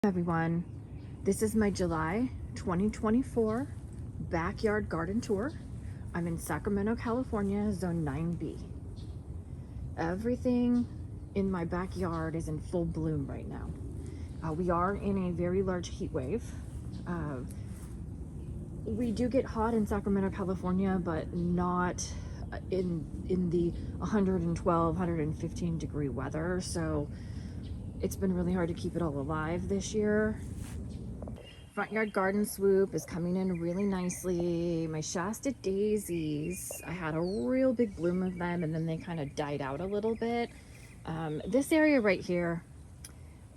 Everyone, this is my July 2024 backyard garden tour. I'm in Sacramento, California, zone 9B. Everything in my backyard is in full bloom right now. We are in a very large heat wave. We do get hot in Sacramento, California, but not in the 112, 115 degree weather. So it's been really hard to keep it all alive this year. Front yard garden swoop is coming in really nicely. My Shasta Daisies, I had a real big bloom of them and then they kind of died out a little bit. This area right here,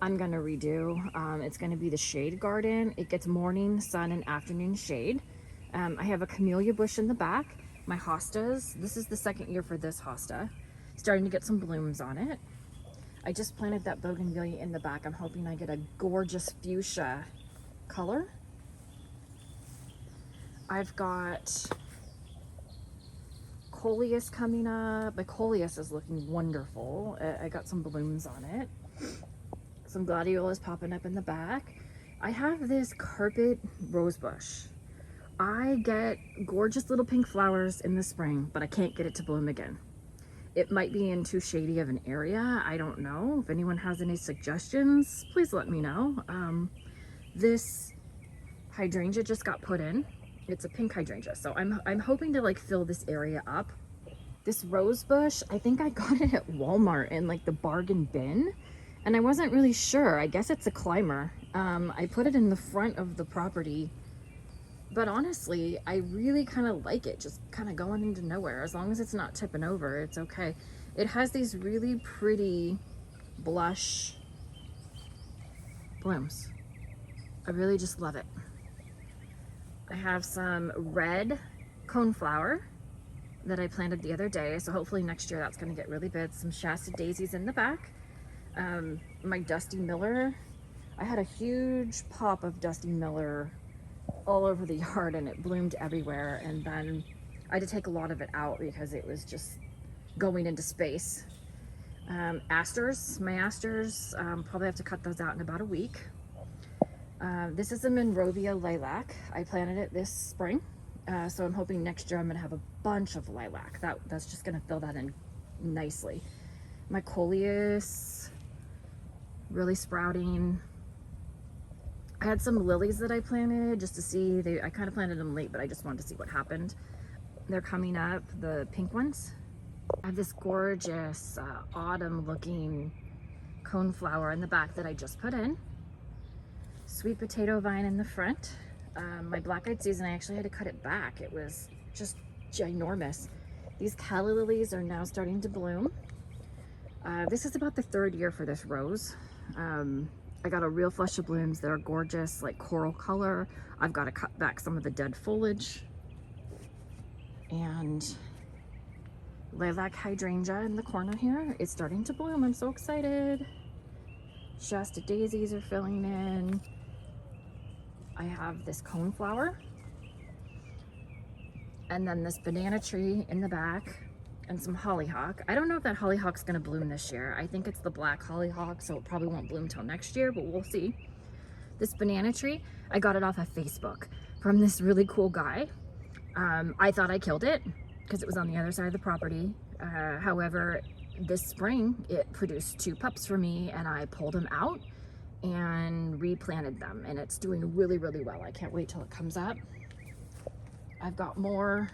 I'm gonna redo. It's gonna be the shade garden. It gets morning sun and afternoon shade. I have a camellia bush in the back. My hostas, this is the second year for this hosta, starting to get some blooms on it. I just planted that bougainvillea in the back. I'm hoping I get a gorgeous fuchsia color. I've got coleus coming up. My coleus is looking wonderful. I got some blooms on it. Some gladiolas popping up in the back. I have this carpet rose bush. I get gorgeous little pink flowers in the spring, but I can't get it to bloom again. It might be in too shady of an area. I don't know. If anyone has any suggestions, please let me know. This hydrangea just got put in. It's a pink hydrangea, so I'm hoping to like fill this area up. This rose bush, I think I got it at Walmart in like the bargain bin, and I wasn't really sure. I guess it's a climber. I put it in the front of the property, but honestly, I really kind of like it, just kind of going into nowhere. As long as it's not tipping over, it's okay. It has these really pretty blush blooms. I really just love it. I have some red coneflower that I planted the other day, so hopefully next year that's going to get really big. Some Shasta Daisies in the back. My Dusty Miller, I had a huge pop of Dusty Miller all over the yard and it bloomed everywhere, and then I had to take a lot of it out because it was just going into space. Asters, my asters, probably have to cut those out in about a week. This is a Monrovia lilac. I planted it this spring, so I'm hoping next year I'm gonna have a bunch of lilac. That's just gonna fill that in nicely. My coleus, really sprouting. I had some lilies that I planted just to see. I kind of planted them late, but I just wanted to see what happened. They're coming up, the pink ones. I have this gorgeous autumn looking coneflower in the back that I just put in. Sweet potato vine in the front. My black-eyed Susan, I actually had to cut it back. It was just ginormous. These calla lilies are now starting to bloom. This is about the third year for this rose. I got a real flush of blooms that are gorgeous, like coral color. I've got to cut back some of the dead foliage. And lilac hydrangea in the corner here is starting to bloom. I'm so excited. Shasta Daisies are filling in. I have this coneflower. And then this banana tree in the back. And some hollyhock. I don't know if that hollyhock's gonna bloom this year. I think it's the black hollyhock, so it probably won't bloom till next year, but we'll see. This banana tree, I got it off of Facebook from this really cool guy. I thought I killed it because it was on the other side of the property. However, this spring it produced 2 pups for me, and I pulled them out and replanted them, and it's doing really, really well. I can't wait till it comes up. I've got more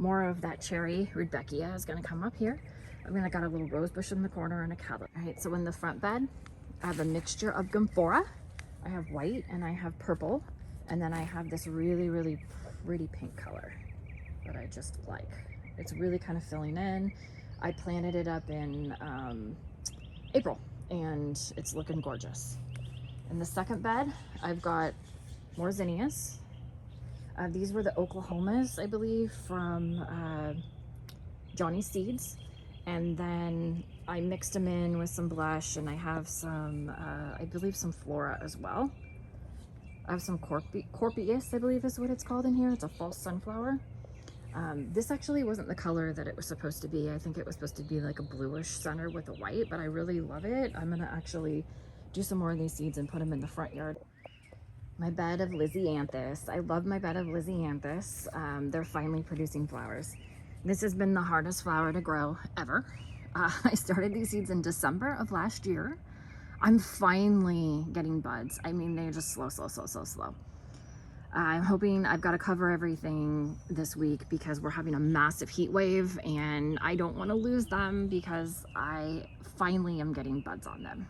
of that cherry rudbeckia is going to come up here. I got a little rose bush in the corner and a calla. All right, so in the front bed, I have a mixture of gomphora. I have white and I have purple, and then I have this really, really pretty pink color that I just like. It's really kind of filling in. I planted it up in April, and it's looking gorgeous. In the second bed, I've got more zinnias. These were the Oklahomas, I believe, from Johnny's Seeds. And then I mixed them in with some blush, and I have some, I believe, some flora as well. I have some Corpius, I believe is what it's called in here. It's a false sunflower. This actually wasn't the color that it was supposed to be. I think it was supposed to be like a bluish center with a white, but I really love it. I'm gonna actually do some more of these seeds and put them in the front yard. My bed of Lysianthus. I love my bed of Lysianthus. They're finally producing flowers. This has been the hardest flower to grow ever. I started these seeds in December of last year. I'm finally getting buds. I mean, they're just slow. I'm hoping I've got to cover everything this week because we're having a massive heat wave and I don't want to lose them because I finally am getting buds on them.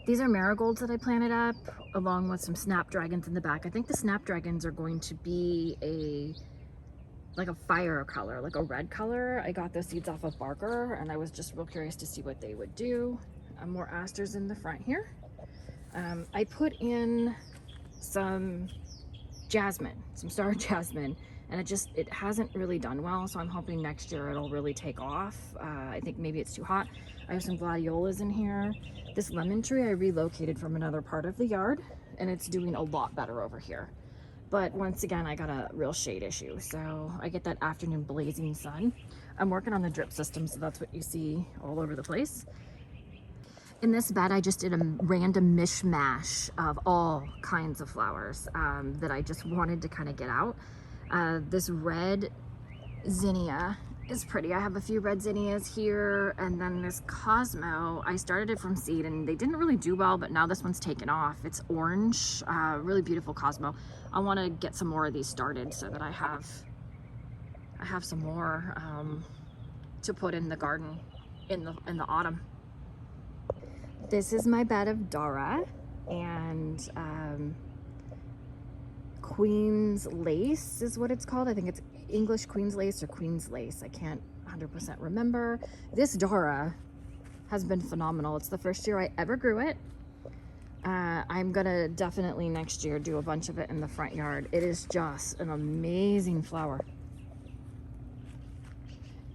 These are marigolds that I planted up along with some snapdragons in the back. I think the snapdragons are going to be like a fire color, like a red color. I got those seeds off of Barker and I was just real curious to see what they would do. More asters in the front here. I put in some jasmine, some star jasmine, and it hasn't really done well, so I'm hoping next year it'll really take off. I think maybe it's too hot. I have some gladiolas in here. This lemon tree I relocated from another part of the yard, and it's doing a lot better over here. But once again, I got a real shade issue, so I get that afternoon blazing sun. I'm working on the drip system, so that's what you see all over the place. In this bed, I just did a random mishmash of all kinds of flowers that I just wanted to kind of get out. This red zinnia is pretty. I have a few red zinnias here, and then this Cosmo, I started it from seed and they didn't really do well, but now this one's taken off. It's orange, really beautiful Cosmo. I want to get some more of these started so that I have some more to put in the garden in the autumn. This is my bed of Dara and Queen's Lace is what it's called. I think it's English Queen's Lace or Queen's Lace. I can't 100% remember. This Dara has been phenomenal. It's the first year I ever grew it. I'm gonna definitely next year do a bunch of it in the front yard. It is just an amazing flower.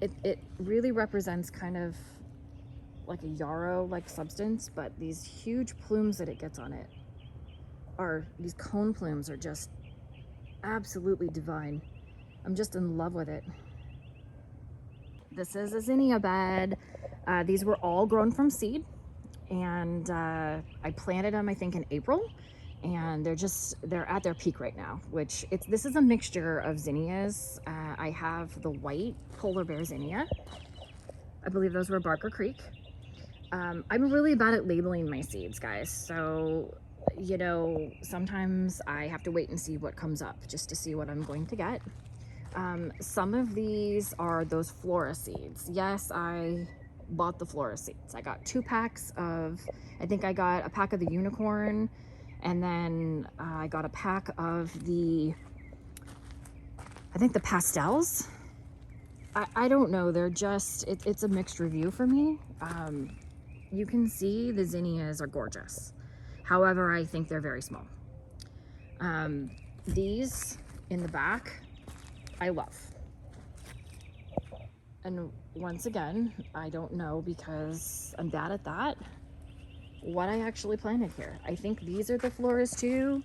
It really represents kind of like a yarrow-like substance, but these huge plumes that it gets on it these cone plumes are just absolutely divine. I'm just in love with it. This is a zinnia bed. These were all grown from seed, and I planted them I think in April, and they're at their peak right now, which this is a mixture of zinnias. I have the white polar bear zinnia. I believe those were Barker Creek. I'm really bad at labeling my seeds, guys, so you know, sometimes I have to wait and see what comes up just to see what I'm going to get. Some of these are those flora seeds. Yes, I bought the flora seeds. I got 2 packs of, I think I got a pack of the unicorn, and then I got a pack of the pastels. I don't know, they're just, it's a mixed review for me. You can see the zinnias are gorgeous. However, I think they're very small. These in the back, I love. And once again, I don't know because I'm bad at that, what I actually planted here. I think these are the floras too.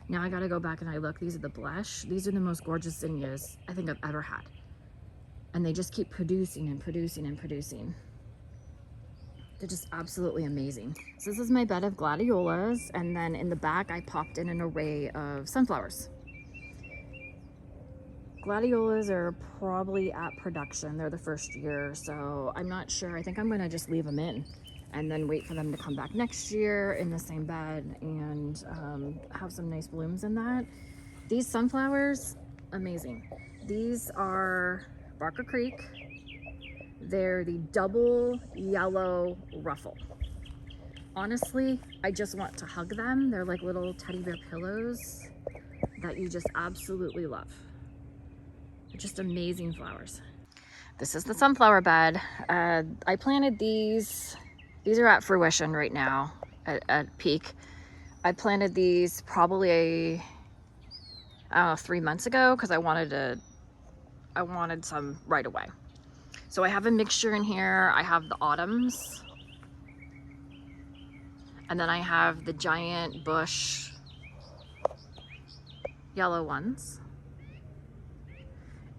Now I gotta go back and I look. These are the blush. These are the most gorgeous zinnias I think I've ever had. And they just keep producing and producing and producing. They're just absolutely amazing. So this is my bed of gladiolas, and then in the back I popped in an array of sunflowers. Gladiolas are probably at production. They're the first year, so I'm not sure. I think I'm gonna just leave them in and then wait for them to come back next year in the same bed and have some nice blooms in that. These sunflowers, amazing. These are Barker Creek. They're the double yellow ruffle. Honestly, I just want to hug them. They're like little teddy bear pillows that you just absolutely love. They're just amazing flowers. This is the sunflower bed. I planted these. These are at fruition right now, at peak. I planted these probably, I don't know, 3 months ago because I wanted some right away. So I have a mixture in here. I have the autumns, and then I have the giant bush yellow ones.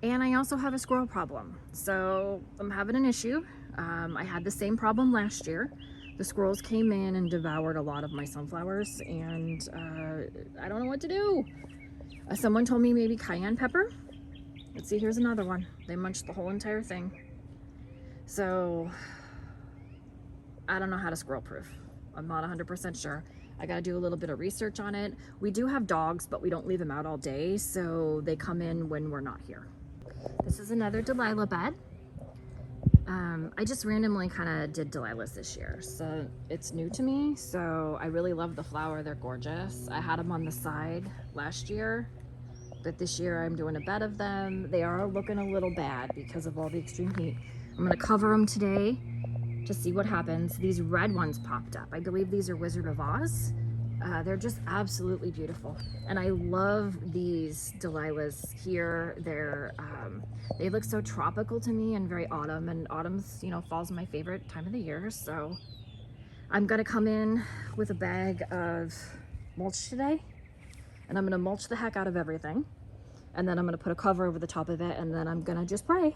And I also have a squirrel problem. So I'm having an issue. I had the same problem last year. The squirrels came in and devoured a lot of my sunflowers, and I don't know what to do. Someone told me maybe cayenne pepper. Let's see, here's another one. They munched the whole entire thing. So I don't know how to squirrel proof. I'm not 100% sure. I gotta do a little bit of research on it. We do have dogs, but we don't leave them out all day, so they come in when we're not here. This is another Delilah bed. I just randomly kind of did Delilahs this year, so it's new to me. So I really love the flower. They're gorgeous. I had them on the side last year, but this year I'm doing a bed of them. They are looking a little bad because of all the extreme heat. I'm gonna cover them today to see what happens. These red ones popped up. I believe these are Wizard of Oz. They're just absolutely beautiful. And I love these Delilahs here. They look so tropical to me and very autumn, and autumn's, you know, fall's my favorite time of the year. So I'm gonna come in with a bag of mulch today, and I'm gonna mulch the heck out of everything. And then I'm gonna put a cover over the top of it, and then I'm gonna just pray.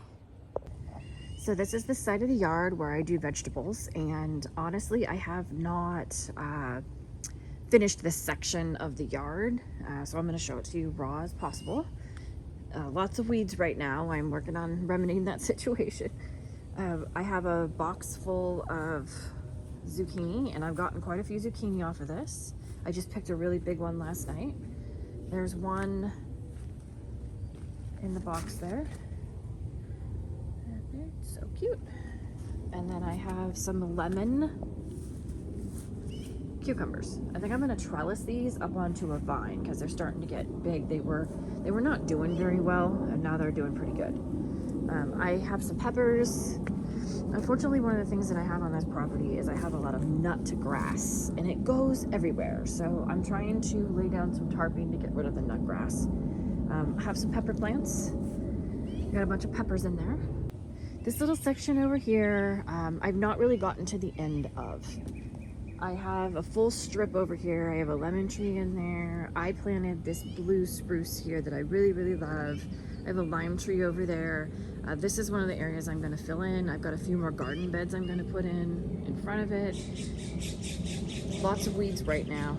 So this is the side of the yard where I do vegetables, and honestly, I have not finished this section of the yard, so I'm going to show it to you raw as possible. Lots of weeds right now. I'm working on remedying that situation. I have a box full of zucchini, and I've gotten quite a few zucchini off of this. I just picked a really big one last night. There's one in the box there. It's so cute. And then I have some lemon cucumbers. I think I'm gonna trellis these up onto a vine because they're starting to get big. They were not doing very well, and now they're doing pretty good. I have some peppers. Unfortunately, one of the things that I have on this property is I have a lot of nut grass, and it goes everywhere. So I'm trying to lay down some tarping to get rid of the nut grass. I have some pepper plants. Got a bunch of peppers in there. This little section over here, I've not really gotten to the end of. I have a full strip over here. I have a lemon tree in there. I planted this blue spruce here that I really, really love. I have a lime tree over there. This is one of the areas I'm gonna fill in. I've got a few more garden beds I'm gonna put in front of it. Lots of weeds right now.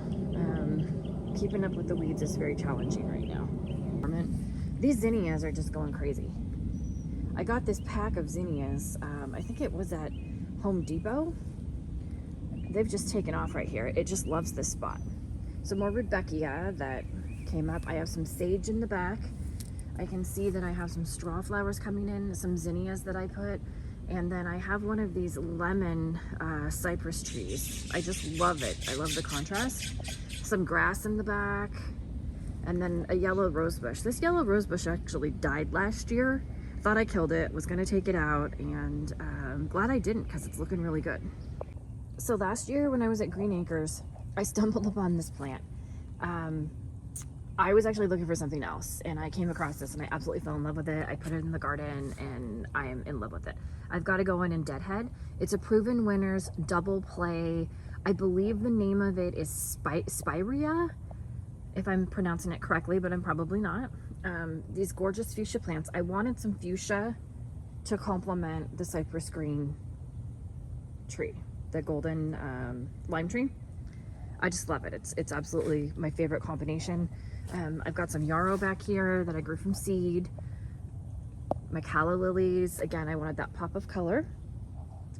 Keeping up with the weeds is very challenging right now. These zinnias are just going crazy. I got this pack of zinnias, I think it was at Home Depot. They've just taken off right here. It just loves this spot. Some more Rudbeckia that came up. I have some sage in the back. I can see that I have some straw flowers coming in, some zinnias that I put, and then I have one of these lemon cypress trees. I just love it. I love the contrast. Some grass in the back, and then a yellow rosebush. This yellow rosebush actually died last year. Thought I killed it, was gonna take it out, and I'm glad I didn't because it's looking really good. So last year when I was at Green Acres, I stumbled upon this plant. I was actually looking for something else, and I came across this, and I absolutely fell in love with it. I put it in the garden, and I am in love with it. I've got to go in and deadhead. It's a Proven Winners double play. I believe the name of it is Spirea, if I'm pronouncing it correctly, but I'm probably not. These gorgeous fuchsia plants. I wanted some fuchsia to complement the cypress green tree, the golden lime tree. I just love it. It's absolutely my favorite combination. I've got some yarrow back here that I grew from seed. My calla lilies, again, I wanted that pop of color.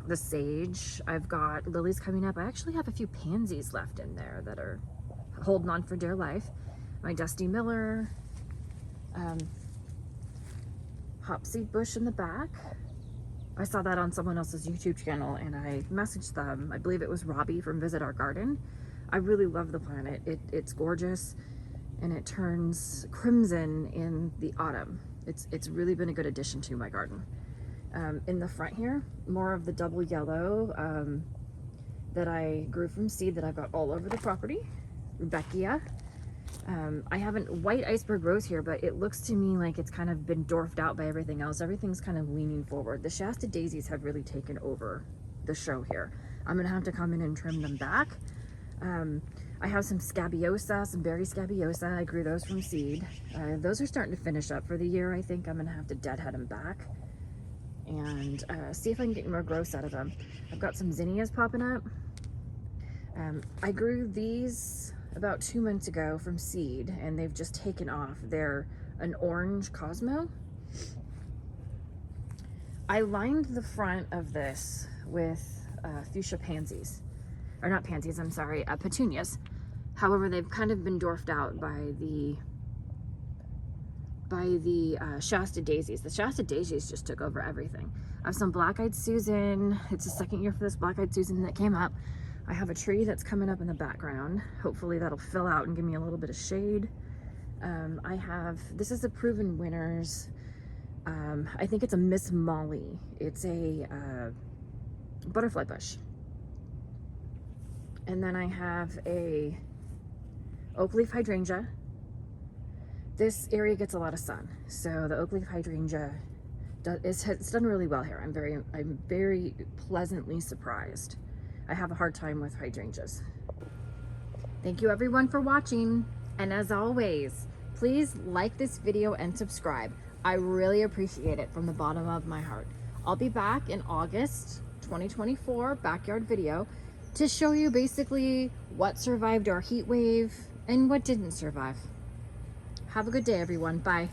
The sage, I've got lilies coming up. I actually have a few pansies left in there that are holding on for dear life. My Dusty Miller, hopseed bush in the back. I saw that on someone else's YouTube channel, and I messaged them. I believe it was Robbie from Visit Our Garden. I really love the plant. It's gorgeous, and it turns crimson in the autumn. It's really been a good addition to my garden. In the front here, more of the double yellow that I grew from seed that I've got all over the property. Rebecca. I haven't, white iceberg rose here, but it looks to me like it's kind of been dwarfed out by everything else. Everything's kind of leaning forward. The Shasta Daisies have really taken over the show here. I'm gonna have to come in and trim them back. I have some scabiosa, some berry scabiosa. I grew those from seed. Those are starting to finish up for the year. I think I'm gonna have to deadhead them back and see if I can get more growth out of them. I've got some zinnias popping up. I grew these about 2 months ago from seed and they've just taken off. They're an orange Cosmo. I lined the front of this with fuchsia pansies, or not pansies, I'm sorry, petunias. However, they've kind of been dwarfed out by the Shasta Daisies. The Shasta Daisies just took over everything. I have some black-eyed Susan. It's the second year for this black-eyed Susan that came up. I have a tree that's coming up in the background. Hopefully that'll fill out and give me a little bit of shade. I have, this is a Proven Winners. I think it's a Miss Molly. It's a butterfly bush. And then I have a oak leaf hydrangea. This area gets a lot of sun, so the oak leaf hydrangea it's done really well here. I'm very pleasantly surprised. I have a hard time with hydrangeas. Thank you everyone for watching, and as always, please like this video and subscribe. I really appreciate it from the bottom of my heart. I'll be back in August 2024 backyard video to show you basically what survived our heat wave and what didn't survive. Have a good day everyone. Bye.